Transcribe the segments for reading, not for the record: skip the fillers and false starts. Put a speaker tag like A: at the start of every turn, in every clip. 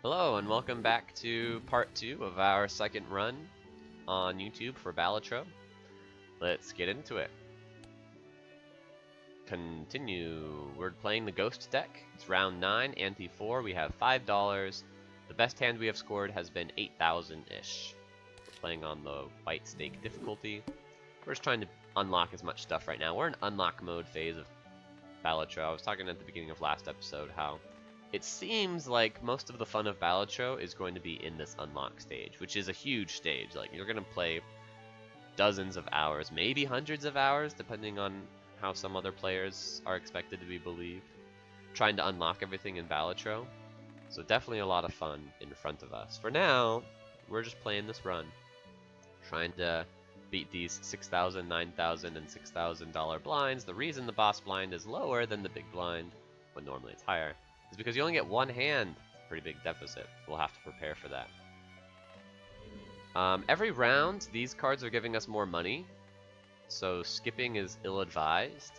A: Hello and welcome back to part 2 of our second run on YouTube for Balatro. Let's get into it. Continue. We're playing the Ghost deck. It's round 9, ante 4. We have $5. The best hand we have scored has been 8,000-ish. We're playing on the white stake difficulty. We're just trying to unlock as much stuff right now. We're in unlock mode phase of Balatro. I was talking at the beginning of last episode how it seems like most of the fun of Balatro is going to be in this unlock stage, which is a huge stage. Like, you're going to play dozens of hours, maybe hundreds of hours, depending on how some other players are expected to be believed, trying to unlock everything in Balatro. So definitely a lot of fun in front of us. For now, we're just playing this run, trying to beat these $6,000, $9,000, and $6,000 blinds. The reason the boss blind is lower than the big blind, when normally it's higher, is because you only get one hand. Pretty big deficit. We'll have to prepare for that. Every round, these cards are giving us more money, so skipping is ill-advised.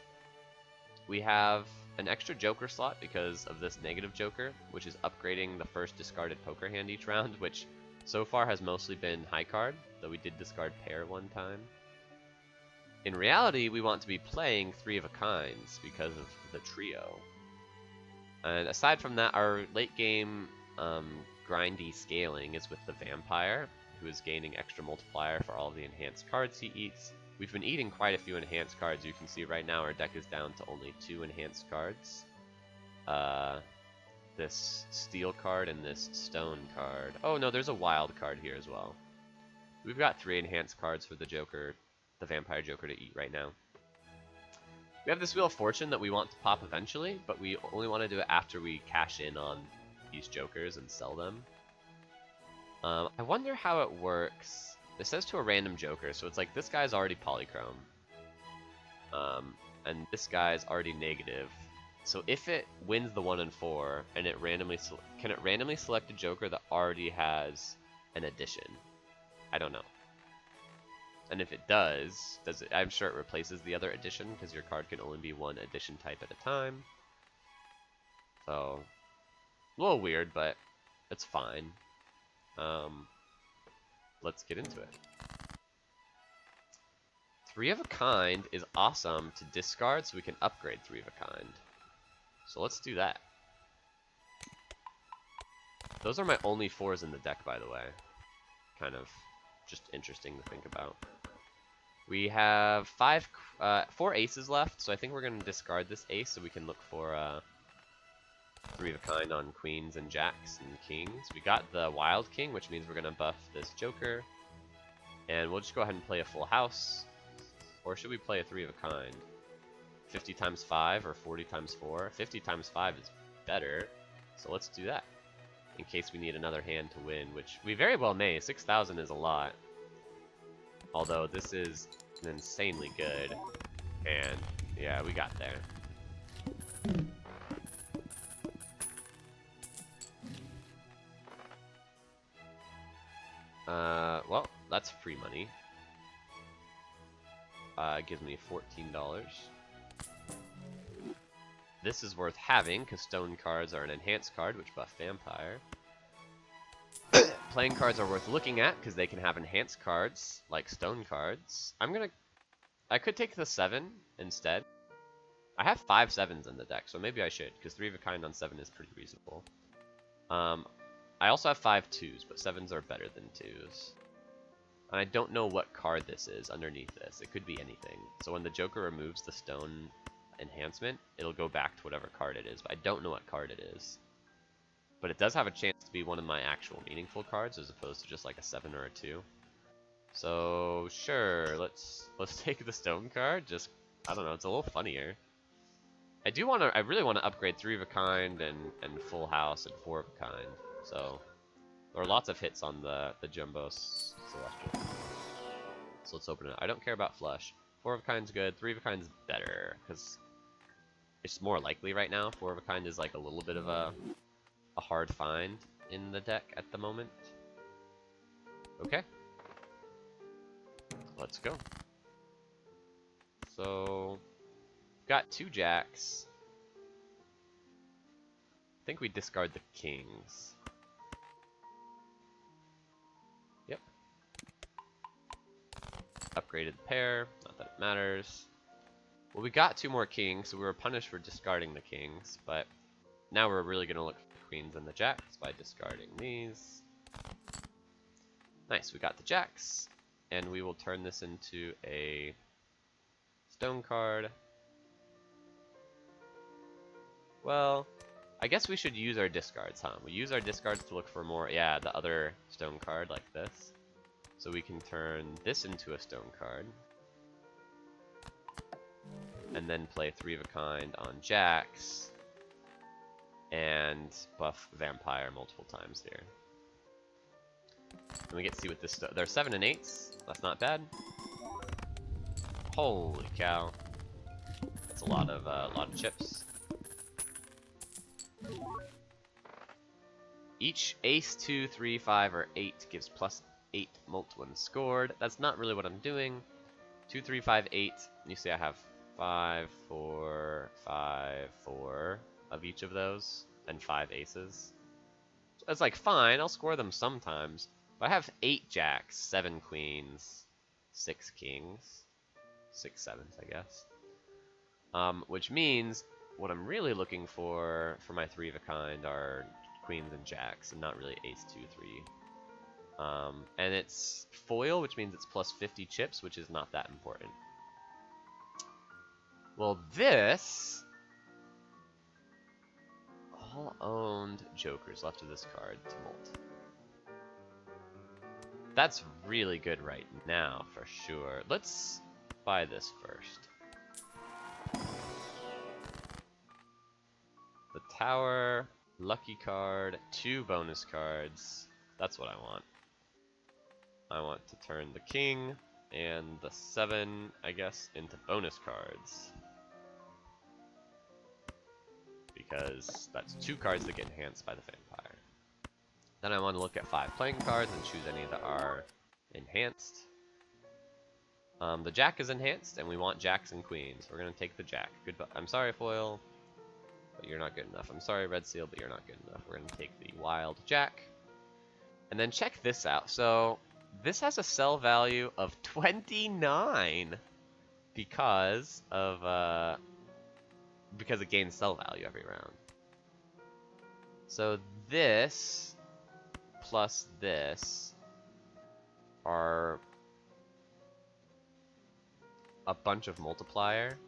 A: We have an extra joker slot because of this negative joker, which is upgrading the first discarded poker hand each round, which so far has mostly been high card, though we did discard pair one time. In reality, we want to be playing 3 of a kinds because of the trio. And aside from that, our late game grindy scaling is with the vampire, who is gaining extra multiplier for all of the enhanced cards he eats. We've been eating quite a few enhanced cards. You can see right now our deck is down to only 2 enhanced cards. This steel card and this stone card. Oh no, there's a wild card here as well. We've got 3 enhanced cards for the Joker, the vampire Joker, to eat right now. We have this Wheel of Fortune that we want to pop eventually, but we only want to do it after we cash in on these Jokers and sell them. I wonder how it works. It says to a random Joker, so it's like this guy's already polychrome. And this guy's already negative. So if it wins the 1 and 4, and it randomly can it randomly select a Joker that already has an addition? I don't know. And if it does it? I'm sure it replaces the other addition because your card can only be 1 addition type at a time. So, a little weird, but it's fine. Let's get into it. 3 of a kind is awesome to discard, so we can upgrade 3 of a kind. So let's do that. Those are my only 4s in the deck, by the way. Kind of just interesting to think about. We have 4 aces left, so I think we're going to discard this ace so we can look for 3 of a kind on queens and jacks and kings. We got the wild king, which means we're going to buff this joker. And we'll just go ahead and play a full house. Or should we play a 3 of a kind? 50 times 5 or 40 times 4? 50 times 5 is better, so let's do that. In case we need another hand to win, which we very well may. 6,000 is a lot. Although this is an insanely good hand. Yeah, we got there. Well, that's free money. It gives me $14. This is worth having, because stone cards are an enhanced card, which buff vampire. Playing cards are worth looking at, because they can have enhanced cards, like stone cards. I could take the 7 instead. I have 5 7s in the deck, so maybe I should, because 3 of a kind on 7 is pretty reasonable. I also have 5 2s, but 7s are better than 2s. And I don't know what card this is underneath this. It could be anything. So when the Joker removes the stone enhancement, it'll go back to whatever card it is, but I don't know what card it is. But it does have a chance to be one of my actual meaningful cards as opposed to just like a 7 or a 2. So sure, let's take the stone card. Just, I don't know, it's a little funnier. I really want to upgrade 3 of a kind and full house and 4 of a kind. So there are lots of hits on the Jumbo Celestial. So let's open it. I don't care about flush. 4 of a kind's good. 3 of a kind's better because it's more likely right now. 4 of a kind is like a little bit of a hard find in the deck at the moment. Okay. Let's go. So, got 2 jacks. I think we discard the kings. upgraded the pair, not that it matters. Well, we got 2 more kings, so we were punished for discarding the kings, but now we're really going to look for the queens and the jacks by discarding these. Nice, we got the jacks, and we will turn this into a stone card. Well, I guess we should use our discards, huh? We use our discards to look for more, yeah, the other stone card like this. So we can turn this into a stone card. And then play 3 of a kind on jacks. And buff vampire multiple times here. And we get to see what this, they're 7 and 8s. That's not bad. Holy cow. That's a lot of chips. Each ace, 2, 3, 5, or 8 gives plus 8 mult when scored. That's not really what I'm doing. 2, 3, 5, 8. You see I have 5, 4, 5, 4 of each of those, and 5 aces. So that's like fine, I'll score them sometimes. But I have 8 jacks, 7 queens, 6 kings, 6 sevens, I guess. Which means what I'm really looking for my 3 of a kind are queens and jacks, and not really ace, 2, 3. And it's foil, which means it's plus 50 chips, which is not that important. Well, this all owned jokers left of this card to molt. That's really good right now, for sure. Let's buy this first. The tower, lucky card, 2 bonus cards. That's what I want. I want to turn the king and the 7, I guess, into bonus cards. Because that's 2 cards that get enhanced by the vampire. Then I want to look at 5 playing cards and choose any that are enhanced. The jack is enhanced, and we want jacks and queens. We're going to take the jack. Goodbye. I'm sorry, foil, but you're not good enough. I'm sorry, red seal, but you're not good enough. We're going to take the wild jack. And then check this out. So this has a sell value of 29 because it gains sell value every round. So this plus this are a bunch of multiplier.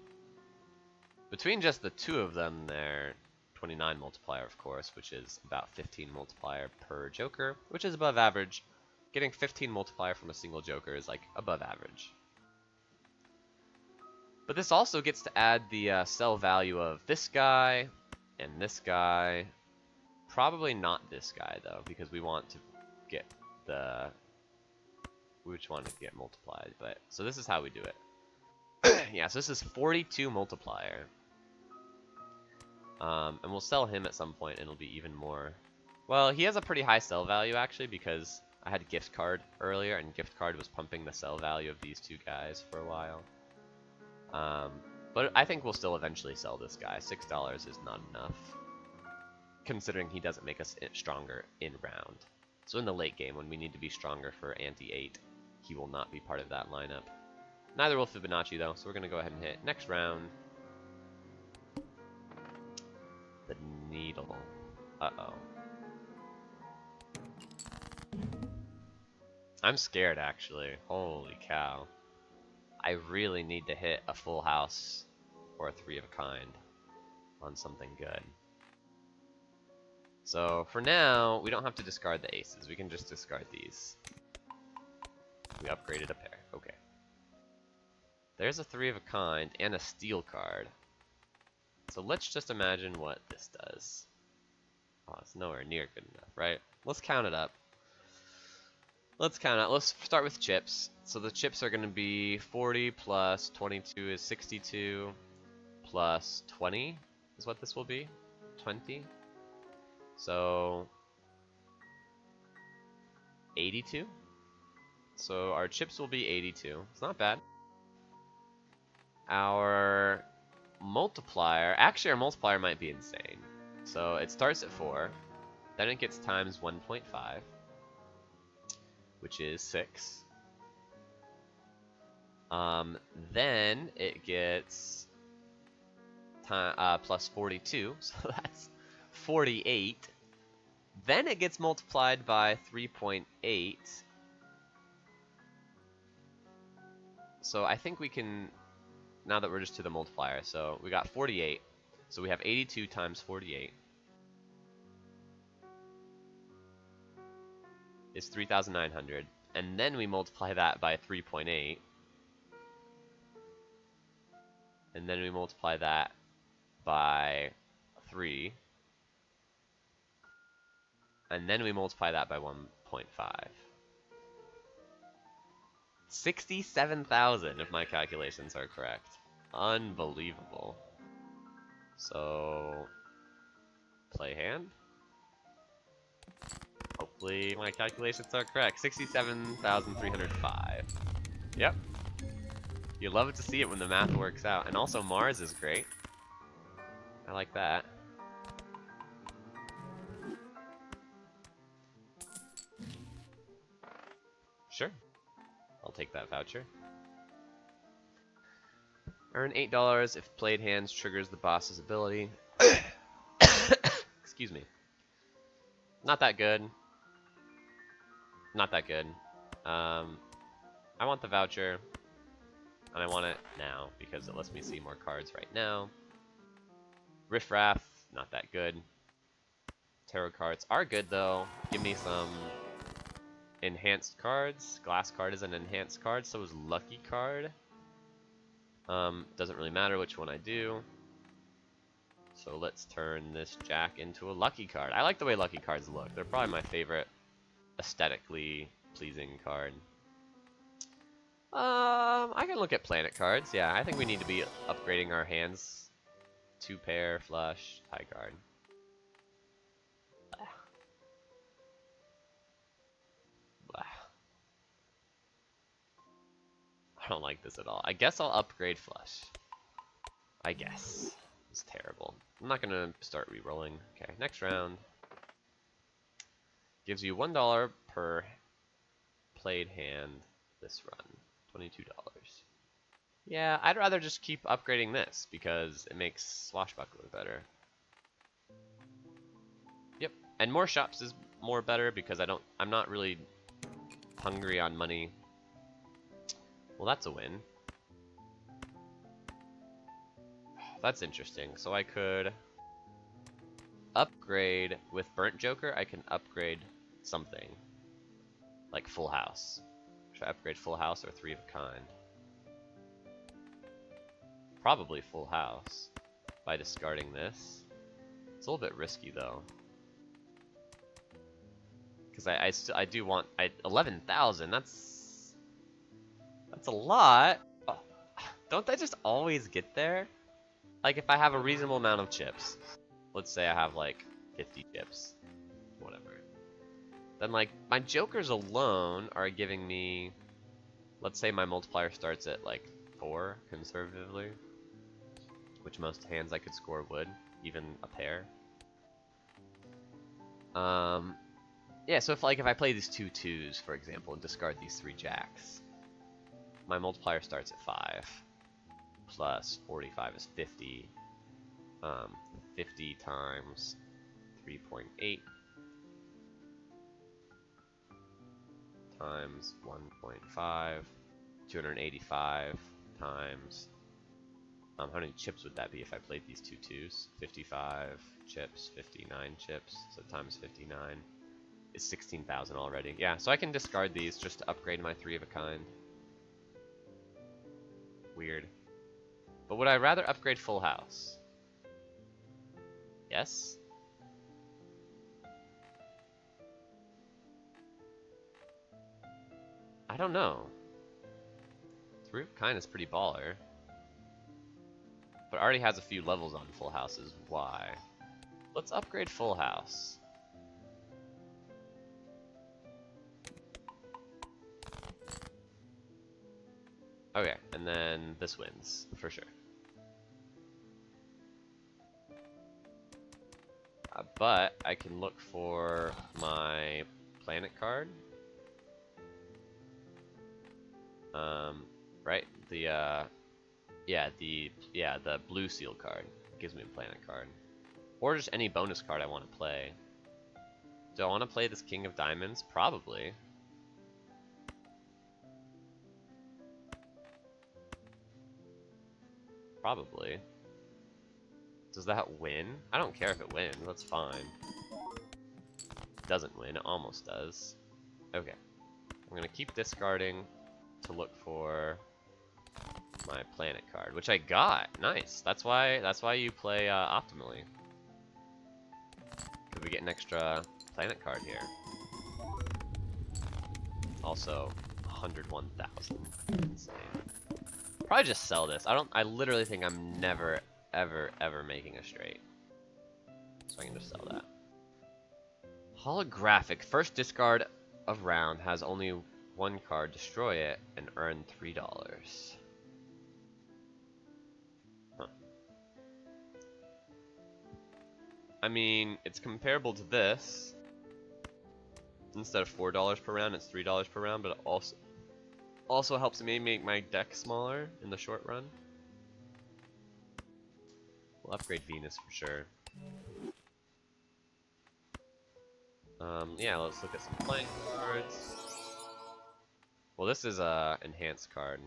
A: Between just the 2 of them, they're 29 multiplier, of course, which is about 15 multiplier per joker, which is above average. Getting 15 multiplier from a single joker is like above average. But this also gets to add the sell value of this guy and this guy. Probably not this guy though, because we want to get the which one to get multiplied. But so this is how we do it. Yeah, so this is 42 multiplier. And we'll sell him at some point, and it'll be even more. Well, he has a pretty high sell value actually, because I had gift card earlier, and gift card was pumping the sell value of these 2 guys for a while. But I think we'll still eventually sell this guy. $6 is not enough, considering he doesn't make us stronger in round. So in the late game, when we need to be stronger for anti-8, he will not be part of that lineup. Neither will Fibonacci though, so we're going to go ahead and hit next round. The needle. Uh-oh. I'm scared actually. Holy cow. I really need to hit a full house or a 3 of a kind on something good. So for now, we don't have to discard the aces. We can just discard these. We upgraded a pair. Okay. There's a 3 of a kind and a steel card. So let's just imagine what this does. Oh, it's nowhere near good enough, right? Let's count it up. Let's count it. Let's start with chips. So the chips are going to be 40 plus 22 is 62 plus 20 is what this will be. 20. So 82. So our chips will be 82. It's not bad. Our multiplier, actually our multiplier might be insane. So it starts at 4, then it gets times 1.5, which is 6. Then it gets plus 42, so that's 48. Then it gets multiplied by 3.8. So I think we can, now that we're just to the multiplier, so we got 48. So we have 82 times 48 is 3,900. And then we multiply that by 3.8. And then we multiply that by 3. And then we multiply that by 1.5. 67,000 if my calculations are correct. Unbelievable. So, play hand. Hopefully my calculations are correct. 67,305. Yep. You love it to see it when the math works out. And also Mars is great. I like that. Sure. I'll take that voucher. Earn $8 if played hands triggers the boss's ability. Excuse me. Not that good. Not that good. I want the voucher. And I want it now because it lets me see more cards right now. Riff Raff, not that good. Tarot cards are good though. Give me some enhanced cards. Glass card is an enhanced card, so is Lucky card. Doesn't really matter which one I do. So let's turn this Jack into a Lucky card. I like the way Lucky cards look. They're probably my favorite aesthetically pleasing card. I can look at planet cards. Yeah, I think we need to be upgrading our hands. 2 pair, flush, high card. Blah. Blah. I don't like this at all. I guess I'll upgrade flush. I guess. It's terrible. I'm not gonna start re-rolling. Okay, next round. Gives you $1 per played hand this run. $22. Yeah, I'd rather just keep upgrading this because it makes Swashbuckler better. Yep, and more shops is more better because I'm not really hungry on money. Well, that's a win. That's interesting. So I could upgrade with Burnt Joker. I can upgrade something like Full House. Should I upgrade Full House or 3 of a kind? Probably Full House by discarding this. It's a little bit risky though, because I do want 11,000. That's a lot. Oh, don't I just always get there? Like if I have a reasonable amount of chips, let's say I have like 50 chips, whatever. Then like my jokers alone are giving me, let's say my multiplier starts at like 4 conservatively, which most hands I could score would, even a pair. Yeah, so if I play these 2 2s, for example, and discard these 3 jacks, my multiplier starts at 5, plus 45 is 50. 50 times 3.8 times 1.5, 285 times, how many chips would that be if I played these 2 2s? 55 chips, 59 chips, so times 59 is 16,000 already. Yeah, so I can discard these just to upgrade my 3 of a kind. Weird. But would I rather upgrade Full House? Yes? I don't know. 3 of a kind is pretty baller. But already has a few levels on Full Houses. Why? Let's upgrade Full House. Okay, and then this wins, for sure. But I can look for my planet card. Right? the the blue seal card. It gives me a planet card. Or just any bonus card I want to play. Do I want to play this King of Diamonds? Probably. Probably. Does that win? I don't care if it wins, that's fine. It doesn't win, it almost does. Okay. I'm gonna keep discarding to look for my planet card, which I got. Nice. That's why you play optimally. Because we get an extra planet card here. Also, 101,000. Insane. Probably just sell this. I literally think I'm never, ever making a straight. So I can just sell that. Holographic. First discard of round has only one card. Destroy it and earn $3. Huh. I mean, it's comparable to this. Instead of $4 per round, it's $3 per round, but it also helps me make my deck smaller in the short run. We'll upgrade Venus for sure. Yeah, let's look at some playing cards. Well, this is a enhanced card,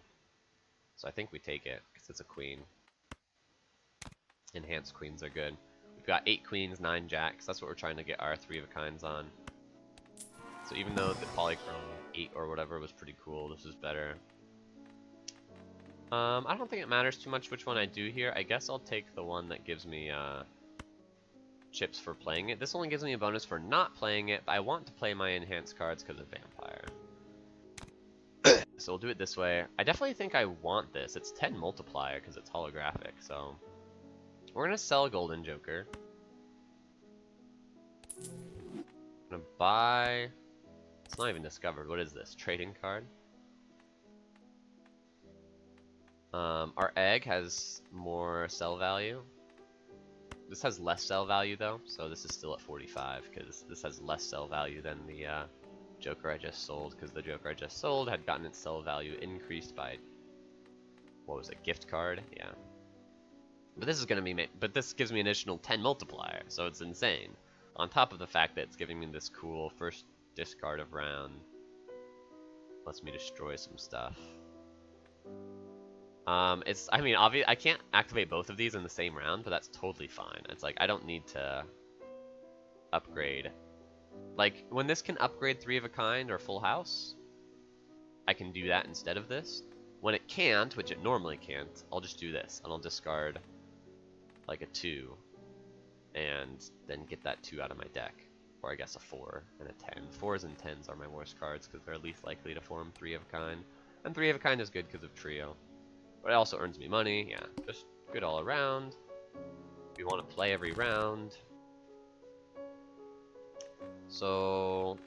A: so I think we take it because it's a queen. Enhanced queens are good. We've got 8 queens, 9 jacks. That's what we're trying to get our 3 of a kinds on. So even though the polychrome 8 or whatever was pretty cool, this is better. I don't think it matters too much which one I do here. I guess I'll take the one that gives me chips for playing it. This only gives me a bonus for not playing it, but I want to play my enhanced cards because of Vampire. So we'll do it this way. I definitely think I want this. It's 10 multiplier because it's holographic, so we're gonna sell Golden Joker. I'm gonna buy. It's not even discovered. What is this? Trading card. Our egg has more sell value. This has less sell value though, so this is still at 45 because this has less sell value than the Joker I just sold, because the Joker I just sold had gotten its sell value increased by, what was it, gift card? Yeah. But this is gonna be, but this gives me an additional 10 multiplier, so it's insane. On top of the fact that it's giving me this cool first discard of round, lets me destroy some stuff. I mean, I can't activate both of these in the same round, but that's totally fine. It's like, I don't need to upgrade. Like, when this can upgrade 3 of a kind or full house, I can do that instead of this. When it can't, which it normally can't, I'll just do this, and I'll discard, like, a 2, and then get that 2 out of my deck. Or I guess a 4 and a 10. 4s and 10s are my worst cards, because they're least likely to form 3 of a kind. And 3 of a kind is good because of trio. But it also earns me money, yeah, just good all around. We want to play every round. So,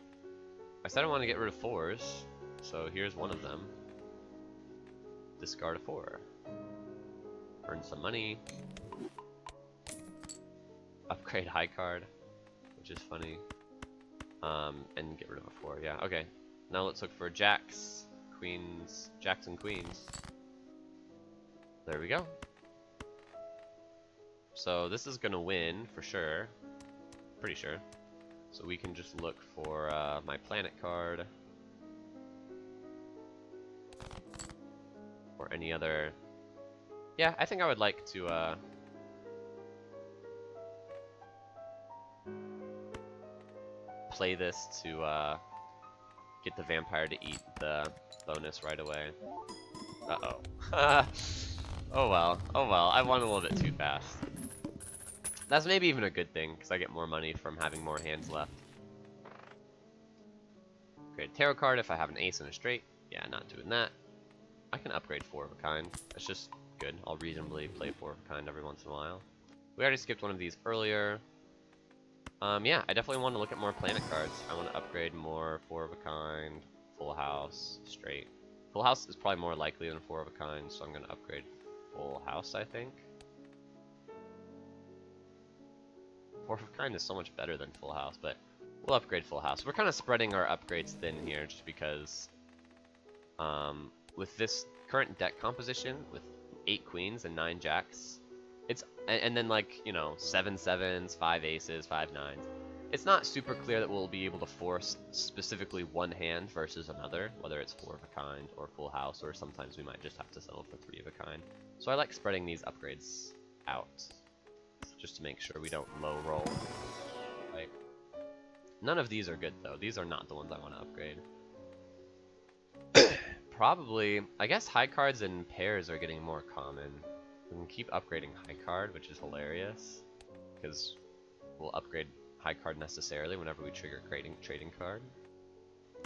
A: I said I want to get rid of 4s, so here's one of them. Discard a 4. Earn some money. Upgrade high card, which is funny. And get rid of a 4, yeah, okay. Now let's look for jacks, queens, jacks and queens. There we go. So this is gonna win for sure. Pretty sure. So we can just look for my planet card. Or any other. Yeah, I think I would like to play this to get the vampire to eat the bonus right away. Uh-oh. Oh well, I won a little bit too fast. That's maybe even a good thing, because I get more money from having more hands left. Upgrade tarot card if I have an ace and a straight. Yeah, not doing that. I can upgrade 4 of a kind. That's just good. I'll reasonably play 4 of a kind every once in a while. We already skipped one of these earlier. Yeah, I definitely want to look at more planet cards. I want to upgrade more 4 of a kind, full house, straight. Full house is probably more likely than 4 of a kind, so I'm going to upgrade full house, I think. 4 of a kind is so much better than full house, but we'll upgrade full house. We're kind of spreading our upgrades thin here, just because with this current deck composition with 8 queens and 9 jacks, and then like, you know, 7 sevens, 5 aces, 5 nines. It's not super clear that we'll be able to force specifically one hand versus another, whether it's 4 of a kind or full house, or sometimes we might just have to settle for 3 of a kind. So I like spreading these upgrades out, just to make sure we don't low roll. Right? None of these are good though. These are not the ones I want to upgrade. Probably, I guess high cards and pairs are getting more common. We can keep upgrading high card, which is hilarious, because we'll upgrade high card necessarily whenever we trigger trading card.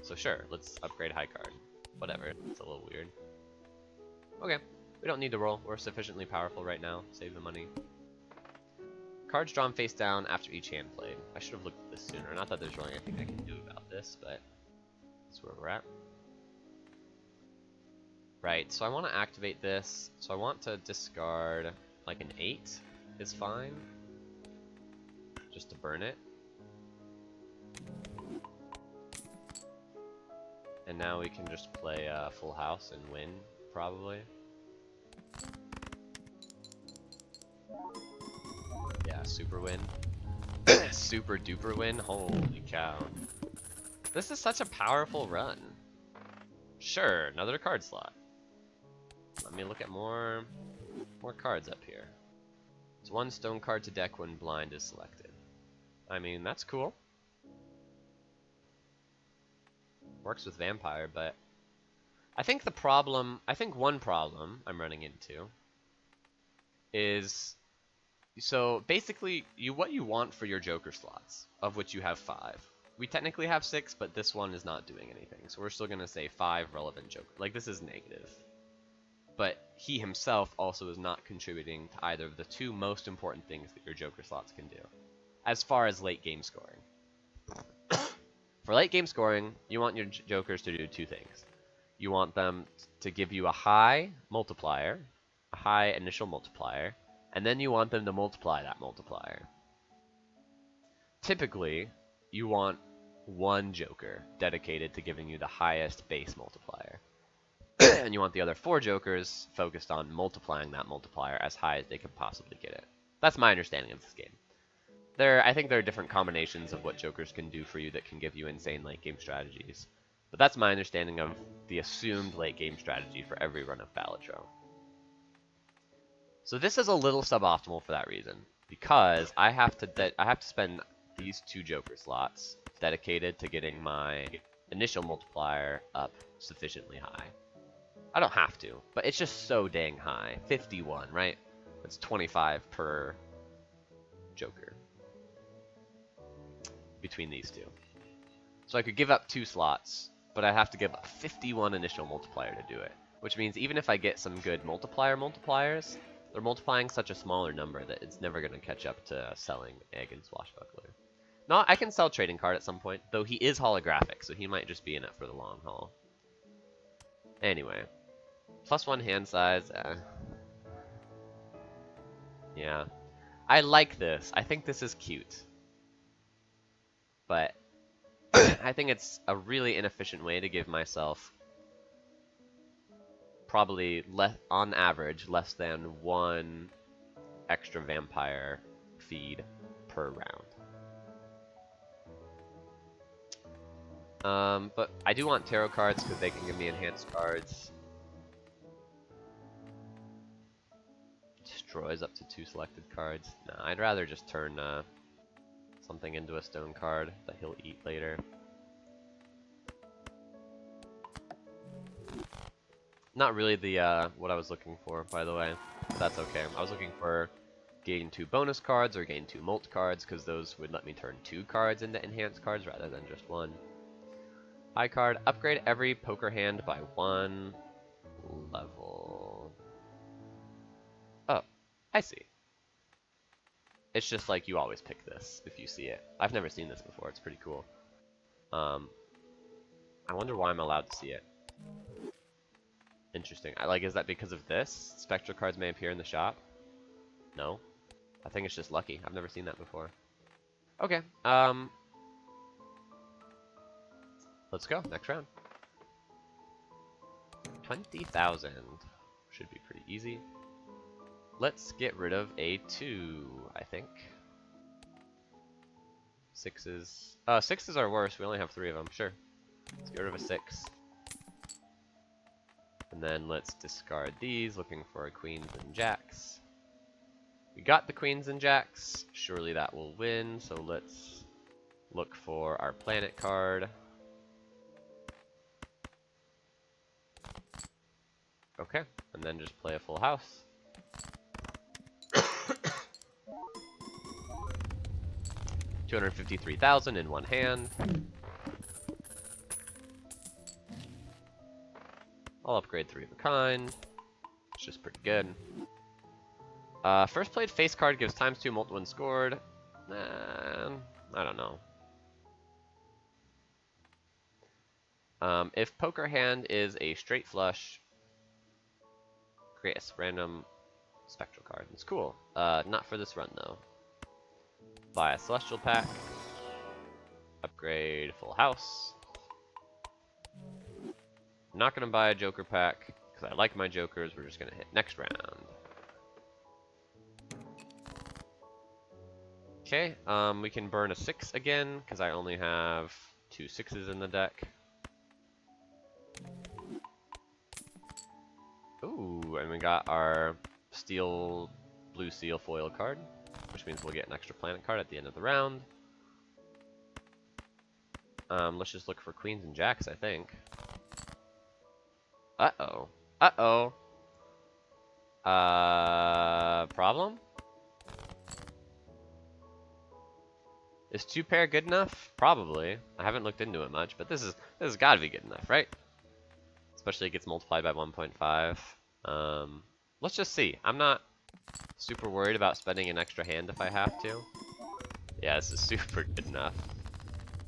A: So sure, let's upgrade high card. Whatever, it's a little weird. Okay, we don't need to roll. We're sufficiently powerful right now. Save the money. Cards drawn face down after each hand played. I should have looked at this sooner. Not that there's really anything I can do about this, but that's where we're at. Right, so I want to activate this. So I want to discard like an 8 is fine. Just to burn it. And now we can just play full house and win, probably. Yeah, super win. Super duper win. Holy cow. This is such a powerful run. Sure, another card slot. Let me look at more cards up here. It's 1 stone card to deck when blind is selected. I mean, that's cool. Works with vampire, but I think one problem I'm running into is, so basically what you want for your Joker slots, of which you have 5. We technically have 6, but this one is not doing anything, so we're still gonna say 5 relevant Joker. Like, this is negative. But he himself also is not contributing to either of the 2 most important things that your Joker slots can do, as far as late game scoring. For late game scoring, you want your Jokers to do 2 things. You want them to give you a high multiplier, a high initial multiplier, and then you want them to multiply that multiplier. Typically, you want 1 Joker dedicated to giving you the highest base multiplier. And you want the other 4 Jokers focused on multiplying that multiplier as high as they can possibly get it. That's my understanding of this game. I think there are different combinations of what Jokers can do for you that can give you insane late game strategies. But that's my understanding of the assumed late game strategy for every run of Balatro. So this is a little suboptimal for that reason, because I have to spend these 2 Joker slots dedicated to getting my initial multiplier up sufficiently high. I don't have to, but it's just so dang high. 51, right? That's 25 per Joker between these 2. So I could give up 2 slots, but I have to give up 51 initial multiplier to do it. Which means even if I get some good multipliers, they're multiplying such a smaller number that it's never going to catch up to selling Egg and Swashbuckler. No, I can sell Trading Card at some point, though he is holographic, so he might just be in it for the long haul. Anyway. +1 hand size. Yeah. I like this. I think this is cute. But I think it's a really inefficient way to give myself probably on average less than 1 extra vampire feed per round. But I do want tarot cards because they can give me enhanced cards. Destroys up to 2 selected cards. Nah, I'd rather just turn something into a stone card that he'll eat later. Not really the what I was looking for, by the way. But that's okay. I was looking for gain 2 bonus cards or gain 2 mult cards, because those would let me turn 2 cards into enhanced cards rather than just 1. High card, upgrade every poker hand by 1 level. Oh, I see. It's just like you always pick this if you see it. I've never seen this before. It's pretty cool. I wonder why I'm allowed to see it. Interesting. Is that because of this? Spectral cards may appear in the shop? No. I think it's just lucky. I've never seen that before. Okay. Let's go. Next round. 20,000. Should be pretty easy. Let's get rid of a 2, I think. 6s. 6s are worse. We only have 3 of them. Sure. Let's get rid of a 6. And then let's discard these, looking for queens and jacks. We got the queens and jacks. Surely that will win. So let's look for our planet card. Okay. And then just play a full house. 253,000 in one hand. I'll upgrade 3 of a kind. It's just pretty good. First played face card gives ×2 multiple when scored. I don't know. If poker hand is a straight flush, create a random spectral card. It's cool. Not for this run though. Buy a celestial pack. Upgrade full house. I'm not gonna buy a joker pack because I like my jokers. We're just gonna hit next round. Okay, we can burn a 6 again because I only have 2 6s in the deck. Ooh, and we got our steel blue seal foil card, which means we'll get an extra planet card at the end of the round. Let's just look for queens and jacks, I think. Uh-oh. Uh-oh. Problem? Is 2 pair good enough? Probably. I haven't looked into it much, but this has gotta be good enough, right? Especially it gets multiplied by 1.5. Let's just see. I'm not super worried about spending an extra hand if I have to. Yeah, this is super good enough.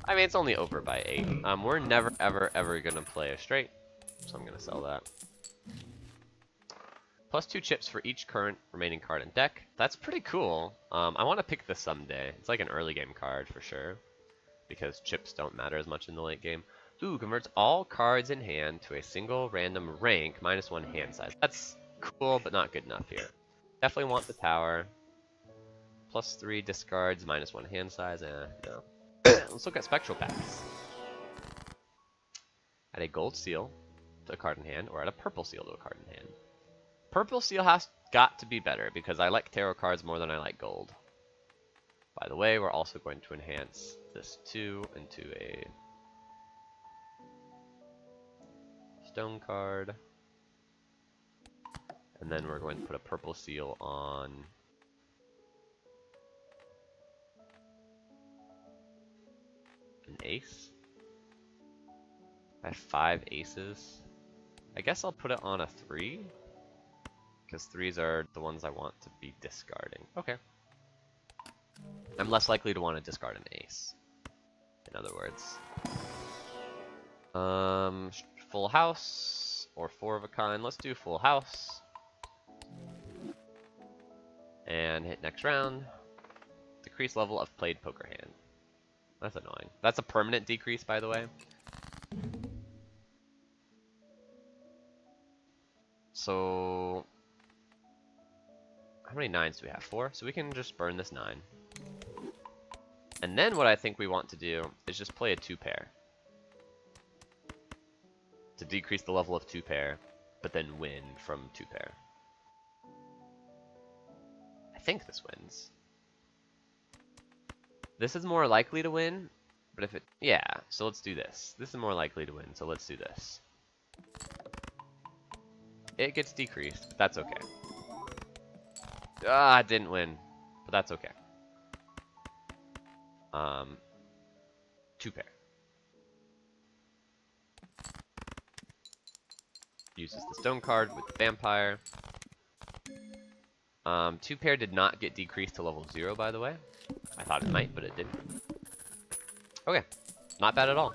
A: I mean, it's only over by 8. We're never, ever, ever gonna play a straight, so I'm gonna sell that. Plus 2 chips for each current remaining card in deck. That's pretty cool. I want to pick this someday. It's like an early game card for sure, because chips don't matter as much in the late game. Ooh, converts all cards in hand to a single random rank, -1 hand size. That's cool, but not good enough here. Definitely want the tower. Plus 3 discards, -1 hand size. No. Let's look at spectral packs. Add a gold seal to a card in hand, or add a purple seal to a card in hand. Purple seal has got to be better because I like tarot cards more than I like gold. By the way, we're also going to enhance this 2 into a stone card. And then we're going to put a purple seal on an ace. I have 5 aces. I guess I'll put it on a 3. Because 3s are the ones I want to be discarding. Okay. I'm less likely to want to discard an ace. In other words. Full house or 4 of a kind. Let's do full house. And hit next round. Decrease level of played poker hand. That's annoying. That's a permanent decrease, by the way. So how many 9s do we have? 4? So we can just burn this 9. And then what I think we want to do is just play a 2 pair. To decrease the level of 2 pair, but then win from 2 pair. I think this wins. This is more likely to win, but if it... Yeah, so let's do this. This is more likely to win, so let's do this. It gets decreased, but that's okay. Ah, it didn't win, but that's okay. 2 pair. Uses the stone card with the vampire. 2 pair did not get decreased to level 0, by the way. I thought it might, but it didn't. Okay, not bad at all.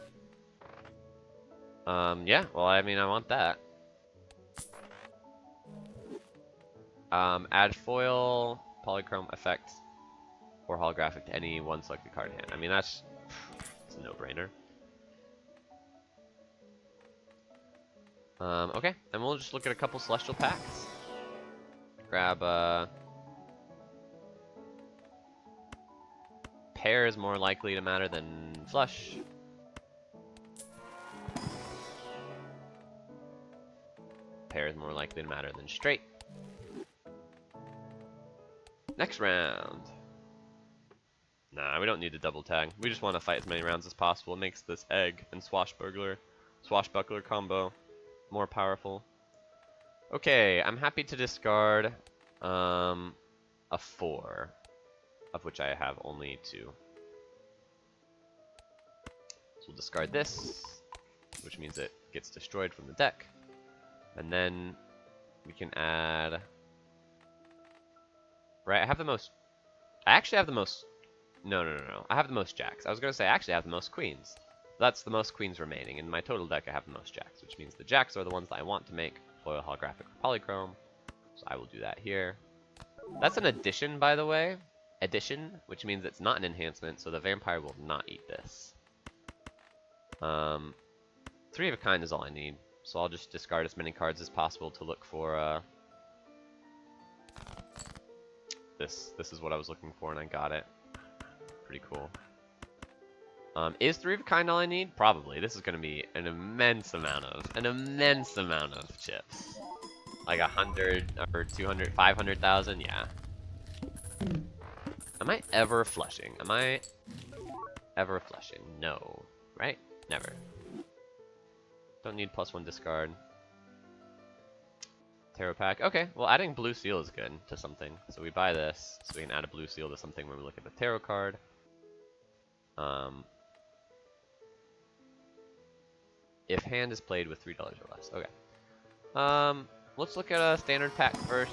A: Yeah, well, I mean, I want that. Add foil, polychrome effect, or holographic to any one selected card in hand. I mean, that's a no-brainer. Okay, and we'll just look at a couple Celestial packs. Grab, pair is more likely to matter than flush. Pair is more likely to matter than straight. Next round. Nah, we don't need to double tag. We just want to fight as many rounds as possible. It makes this egg and swashbuckler combo more powerful. Okay, I'm happy to discard a 4, of which I have only 2. So we'll discard this, which means it gets destroyed from the deck. And then we can add... Right, I actually have the most... No. I have the most jacks. I was going to say I actually have the most queens. That's the most queens remaining. In my total deck, I have the most jacks, which means the jacks are the ones that I want to make foil holographic or polychrome. So I will do that here. That's an addition, by the way. Addition, which means it's not an enhancement, so the vampire will not eat this. 3 of a kind is all I need, so I'll just discard as many cards as possible to look for this. This is what I was looking for, and I got it. Pretty cool. Is 3 of a kind all I need? Probably. This is going to be an immense amount of chips. Like 100 or 200, 500,000. Yeah. Am I ever flushing? Am I ever flushing? No. Right? Never. Don't need +1 discard. Tarot pack. Okay, well adding blue seal is good to something. So we buy this, so we can add a blue seal to something when we look at the tarot card. If hand is played with $3 or less. Okay. Let's look at a standard pack first.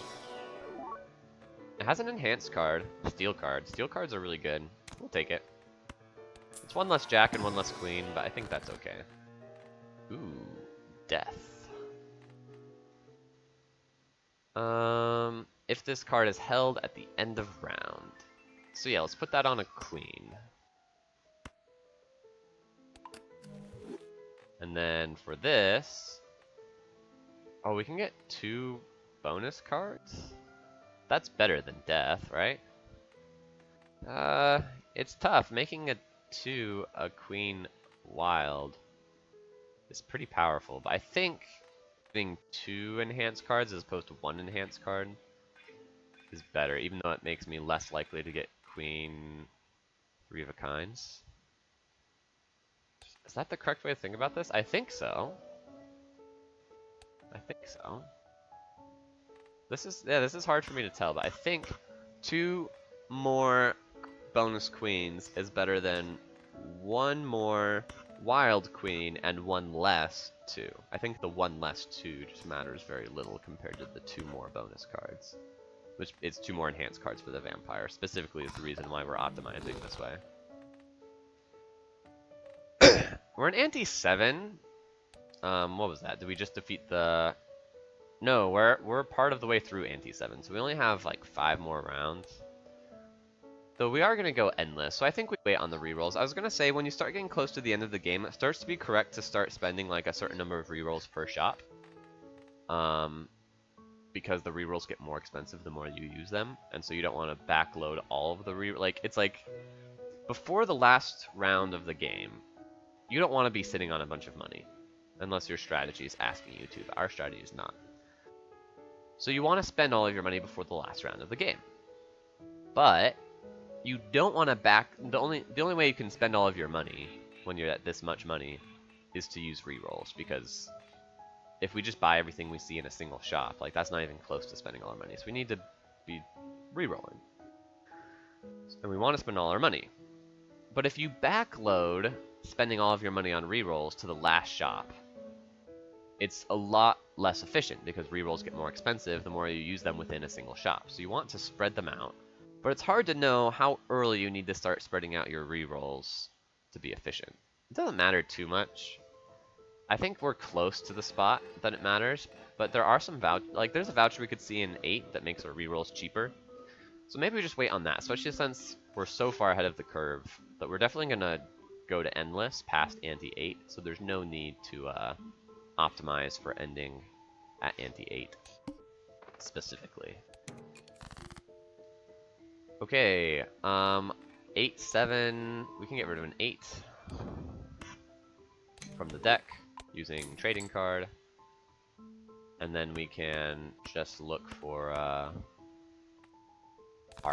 A: It has an enhanced card, steel card. Steel cards are really good. We'll take it. It's 1 less jack and 1 less queen, but I think that's okay. Ooh, death. If this card is held at the end of round. So yeah, let's put that on a queen. And then for this, oh, we can get 2 bonus cards? That's better than death, right? It's tough. Making a 2 a queen wild is pretty powerful, but I think having 2 enhanced cards as opposed to 1 enhanced card is better, even though it makes me less likely to get queen 3 of a kinds. Is that the correct way to think about this? I think so. This is hard for me to tell, but I think 2 more bonus queens is better than 1 more wild queen and 1 less 2. I think the 1 less 2 just matters very little compared to the 2 more bonus cards. Which it's 2 more enhanced cards for the vampire, specifically is the reason why we're optimizing this way. We're an ante-7. What was that? Did we just defeat the... No, we're part of the way through ante-7, so we only have like 5 more rounds. Though we are going to go endless, so I think we wait on the rerolls. I was going to say, when you start getting close to the end of the game, it starts to be correct to start spending like a certain number of rerolls per shop. Because the rerolls get more expensive the more you use them, and so you don't want to backload all of the like, it's like, before the last round of the game, you don't want to be sitting on a bunch of money. Unless your strategy is asking you to, but our strategy is not. So you want to spend all of your money before the last round of the game. But you don't want to the only way you can spend all of your money when you're at this much money is to use rerolls, because if we just buy everything we see in a single shop, like that's not even close to spending all our money. So we need to be rerolling. And we want to spend all our money. But if you backload spending all of your money on rerolls to the last shop, it's a lot less efficient because rerolls get more expensive the more you use them within a single shop. So you want to spread them out. But it's hard to know how early you need to start spreading out your rerolls to be efficient. It doesn't matter too much. I think we're close to the spot that it matters, but there are some there's a voucher we could see in 8 that makes our rerolls cheaper. So maybe we just wait on that, especially since we're so far ahead of the curve that we're definitely gonna go to endless past ante 8, so there's no need to optimize for ending at ante 8 specifically. Okay, 8, 7, we can get rid of an 8 from the deck using trading card. And then we can just look for our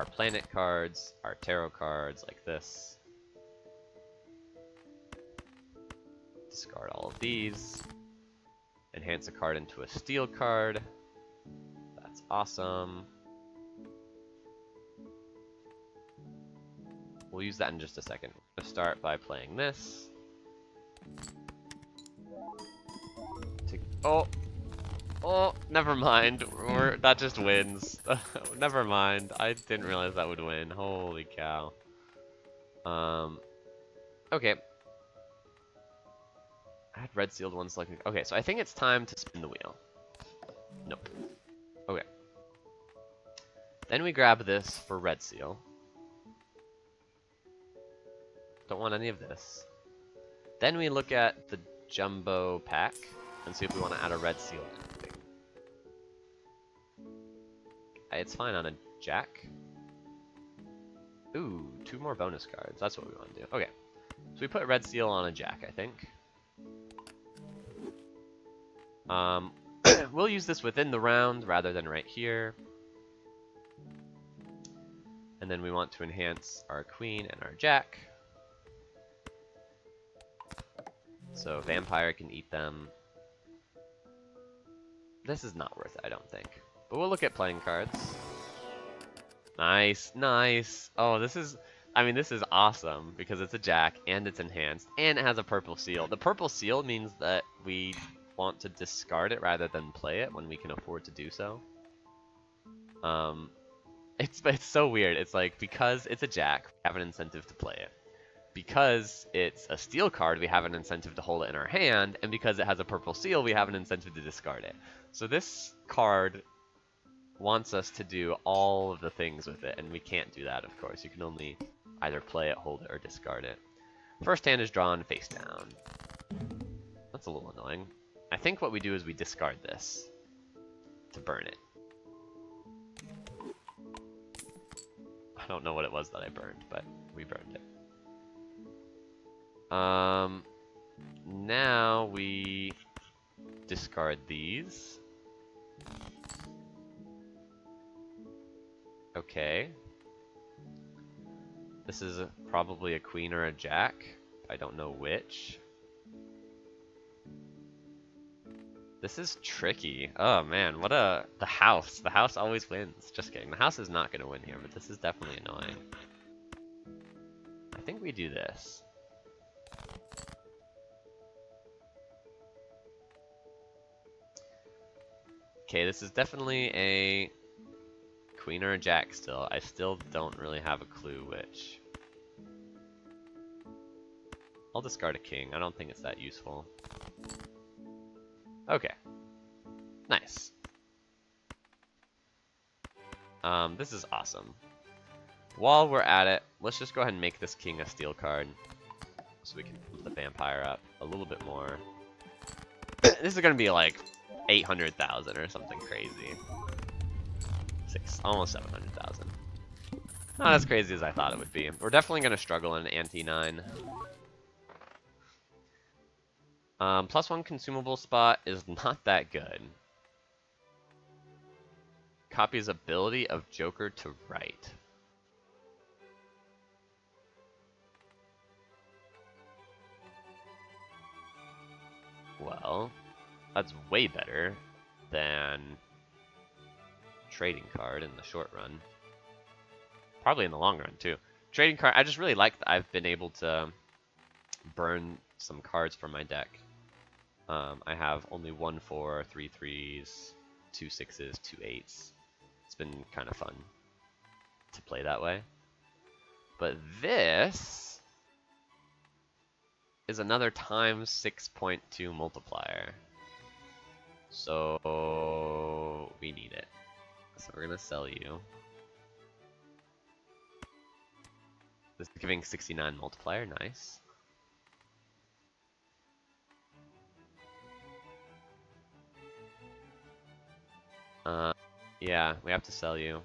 A: planet cards, our tarot cards like this. Discard all of these. Enhance a card into a steel card. That's awesome. We'll use that in just a second. We're gonna start by playing this. Oh, never mind. That just wins. Never mind. I didn't realize that would win. Holy cow. Okay. I had red sealed one selected. Okay, so I think it's time to spin the wheel. Nope. Okay. Then we grab this for red seal. Don't want any of this. Then we look at the jumbo pack and see if we want to add a red seal. It's fine on a jack. Ooh, 2 more bonus cards. That's what we want to do. Okay. So we put red seal on a jack, I think. We'll use this within the round rather than right here. And then we want to enhance our queen and our jack. So vampire can eat them. This is not worth it, I don't think. But we'll look at playing cards. Nice, nice. Oh, this is awesome because it's a jack and it's enhanced and it has a purple seal. The purple seal means that we want to discard it rather than play it when we can afford to do so. It's so weird. It's like, because it's a jack, we have an incentive to play it. Because it's a steel card, we have an incentive to hold it in our hand, and because it has a purple seal, we have an incentive to discard it. So this card wants us to do all of the things with it, and we can't do that, of course. You can only either play it, hold it, or discard it. First hand is drawn face down. That's a little annoying. I think what we do is we discard this to burn it. I don't know what it was that I burned, but we burned it. Now we discard these. Okay. This is probably a queen or a jack. I don't know which. This is tricky. Oh man, the house. The house always wins. Just kidding. The house is not going to win here, but this is definitely annoying. I think we do this. Okay, this is definitely a queen or a jack still. I still don't really have a clue which. I'll discard a king. I don't think it's that useful. Okay. Nice. This is awesome. While we're at it, let's just go ahead and make this king a steel card so we can put the vampire up a little bit more. This is gonna be like 800,000 or something crazy. Almost 700,000. Not as crazy as I thought it would be. We're definitely gonna struggle in ante 9. +1 consumable spot is not that good. Copies ability of Joker to right. Well, that's way better than trading card in the short run. Probably in the long run too. Trading card, I just really like that I've been able to burn some cards from my deck. I have only 1 4, 3 3s, 2 6s, 2 8s. It's been kind of fun to play that way. But this is another times 6.2 multiplier. So we need it. So we're gonna sell you. This is giving 69 multiplier, nice. Yeah, we have to sell you.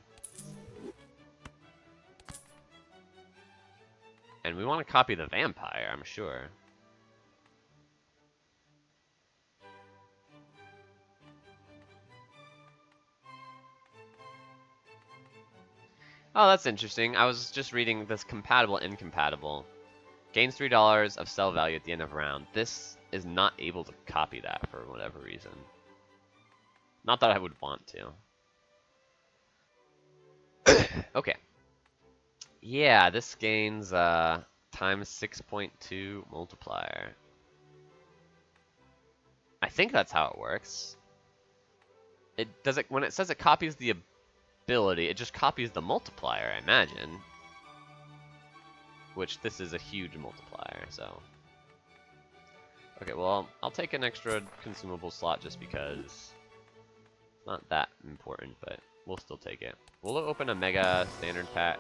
A: And we want to copy the vampire, I'm sure. Oh, that's interesting. I was just reading this compatible, incompatible. Gains $3 of sell value at the end of a round. This is not able to copy that for whatever reason. Not that I would want to. Okay. Yeah, this gains times 6.2 multiplier. I think that's how it works. It does it when it says it copies the ability, it just copies the multiplier, I imagine. Which this is a huge multiplier, so. Okay, well, I'll take an extra consumable slot just because it's not that important, but we'll still take it. We'll open a mega standard pack.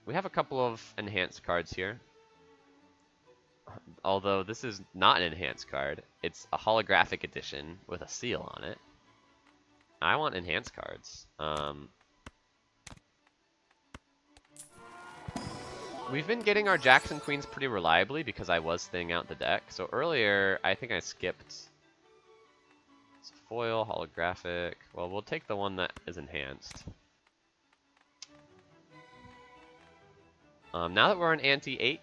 A: We have a couple of enhanced cards here. Although this is not an enhanced card, it's a holographic edition with a seal on it. I want enhanced cards. We've been getting our jacks and queens pretty reliably because I was thinning out the deck. So earlier, I think I skipped. It's foil, holographic. Well, we'll take the one that is enhanced. Now that we're on ante-8,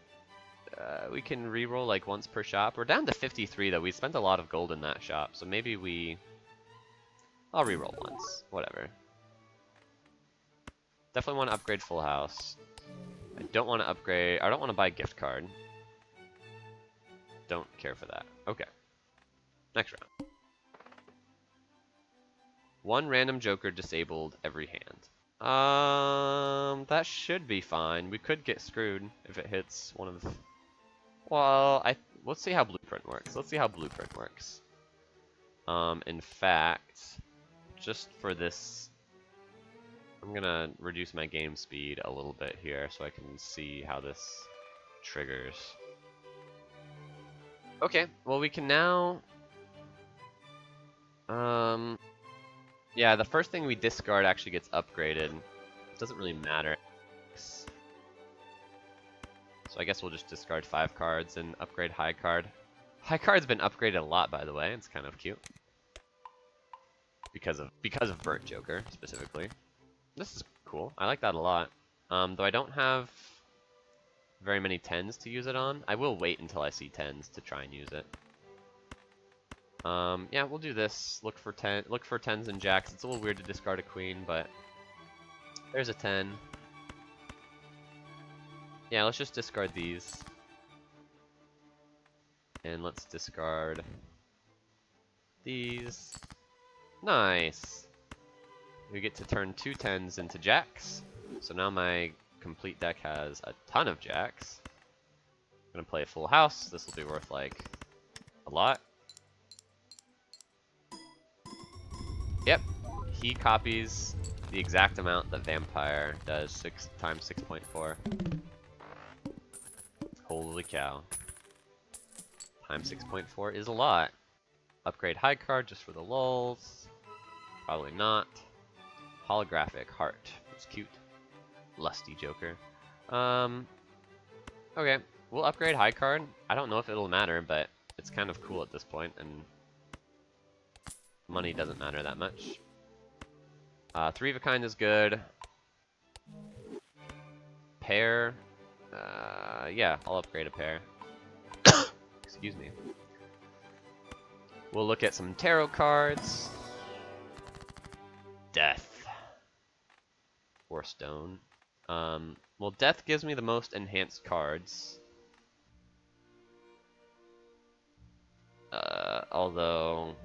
A: we can reroll like once per shop. We're down to 53 though. We spent a lot of gold in that shop, so maybe I'll reroll once. Whatever. Definitely want to upgrade full house. I don't want to upgrade. I don't want to buy a gift card. Don't care for that. Okay. Next round. One random joker disabled every hand. That should be fine. We could get screwed if it hits one of. Well, let's see how blueprint works. Let's see how blueprint works. In fact, just for this, I'm gonna reduce my game speed a little bit here so I can see how this triggers. Okay, well we can now. Yeah, the first thing we discard actually gets upgraded. It doesn't really matter. So I guess we'll just discard 5 cards and upgrade high card. High card's been upgraded a lot, by the way. It's kind of cute. Because of Burnt Joker, specifically. This is cool. I like that a lot. Though I don't have very many 10s to use it on. I will wait until I see 10s to try and use it. Yeah, we'll do this. Look for 10s and jacks. It's a little weird to discard a queen, but there's a 10. Yeah, let's just discard these. And let's discard these. Nice. We get to turn 2 10s into jacks. So now my complete deck has a ton of jacks. I'm gonna play a full house. This will be worth like a lot. Yep, he copies the exact amount that Vampire does, 6 times 6.4. Holy cow. Times 6.4 is a lot. Upgrade high card just for the lulz. Probably not. Holographic heart. It's cute. Lusty Joker. Okay, we'll upgrade high card. I don't know if it'll matter, but it's kind of cool at this point, and money doesn't matter that much. 3 of a kind is good. Pair. Yeah, I'll upgrade a pair. Excuse me. We'll look at some tarot cards. Death. Or stone. Well, death gives me the most enhanced cards. Although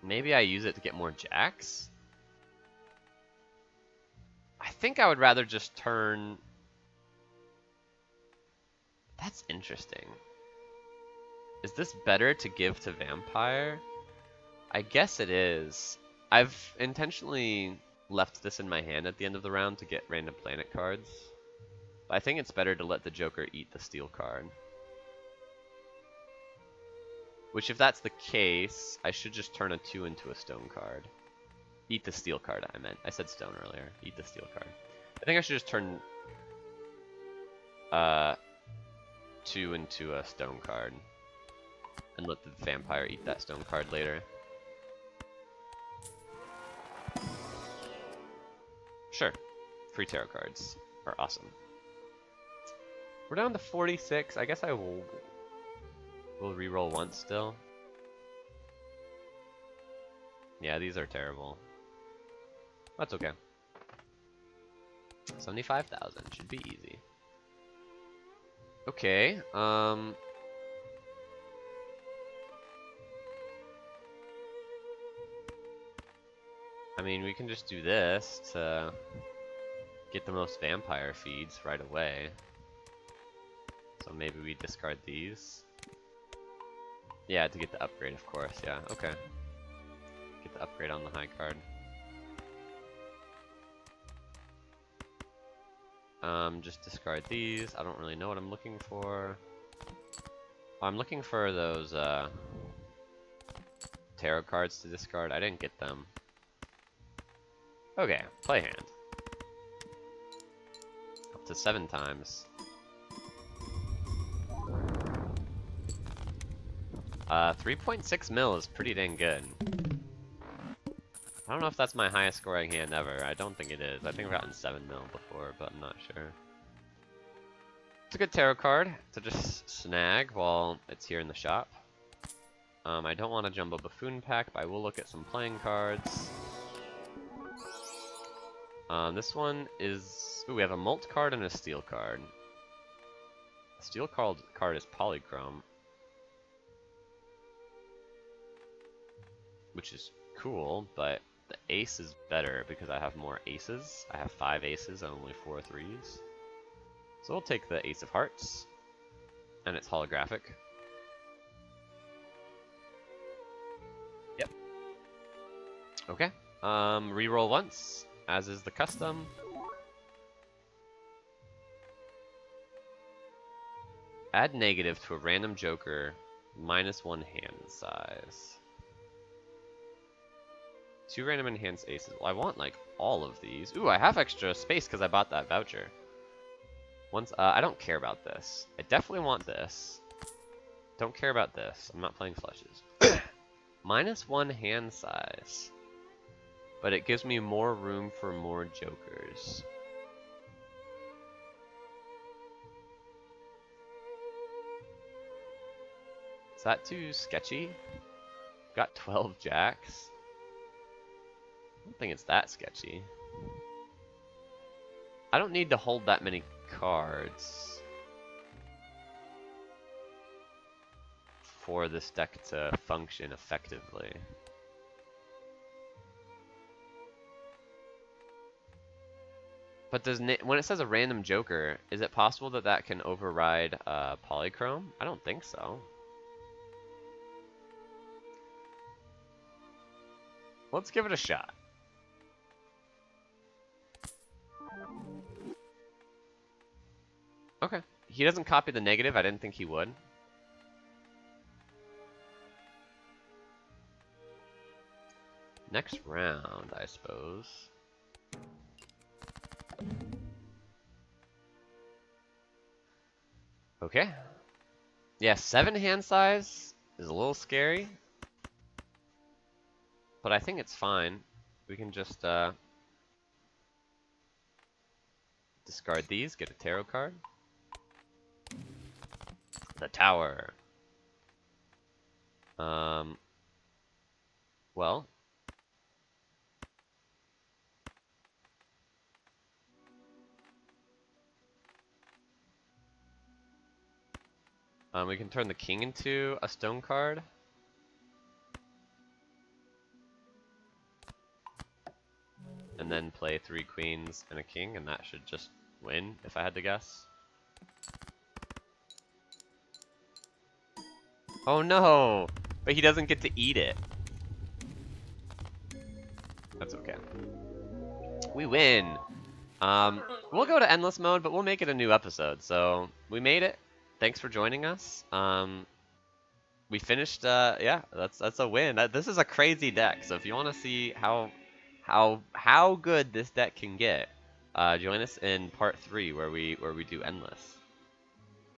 A: maybe I use it to get more jacks? I think I would rather just turn... That's interesting. Is this better to give to Vampire? I guess it is. I've intentionally left this in my hand at the end of the round to get random planet cards. But I think it's better to let the Joker eat the steel card. Which, if that's the case, I should just turn a 2 into a stone card. Eat the steel card, I meant. I said stone earlier. Eat the steel card. I think I should just turn 2 into a stone card. And let the vampire eat that stone card later. Sure. Free tarot cards are awesome. We're down to 46. I guess I will re-roll once still. Yeah, these are terrible. That's okay. 75,000 should be easy. Okay, I mean, we can just do this to get the most vampire feeds right away. So maybe we discard these. Yeah, to get the upgrade, of course, yeah, okay. Get the upgrade on the high card. Just discard these. I don't really know what I'm looking for. Oh, I'm looking for those, tarot cards to discard. I didn't get them. Okay, play hand. Up to 7 times. 3.6 mil is pretty dang good. I don't know if that's my highest scoring hand ever. I don't think it is. I think I've gotten 7 mil before, but I'm not sure. It's a good tarot card to just snag while it's here in the shop. I don't want a Jumbo Buffoon pack, but I will look at some playing cards. This one is... Ooh, we have a Molt card and a Steel card. The Steel card is Polychrome, which is cool, but the Ace is better because I have more aces. I have 5 aces and only 4 threes. So we'll take the Ace of Hearts, and it's holographic. Yep. Okay. Reroll once, as is the custom. Add negative to a random joker, -1 hand size. 2 random enhanced aces. Well, I want like all of these. Ooh, I have extra space because I bought that voucher. Once, I don't care about this. I definitely want this. Don't care about this. I'm not playing flushes. -1 hand size. But it gives me more room for more jokers. Is that too sketchy? Got 12 jacks. I don't think it's that sketchy. I don't need to hold that many cards for this deck to function effectively. But does when it says a random joker, is it possible that that can override Polychrome? I don't think so. Let's give it a shot. Okay. He doesn't copy the negative. I didn't think he would. Next round, I suppose. Okay. Yeah, 7 hand size is a little scary. But I think it's fine. We can just discard these, get a tarot card. The Tower. Well. We can turn the King into a stone card. And then play 3 queens and a king, and that should just win, if I had to guess. Oh no! But he doesn't get to eat it. That's okay. We win! We'll go to endless mode, but we'll make it a new episode. So, we made it. Thanks for joining us. we finished. Yeah, that's a win. This is a crazy deck. So if you want to see how good this deck can get, join us in part 3 where we do endless.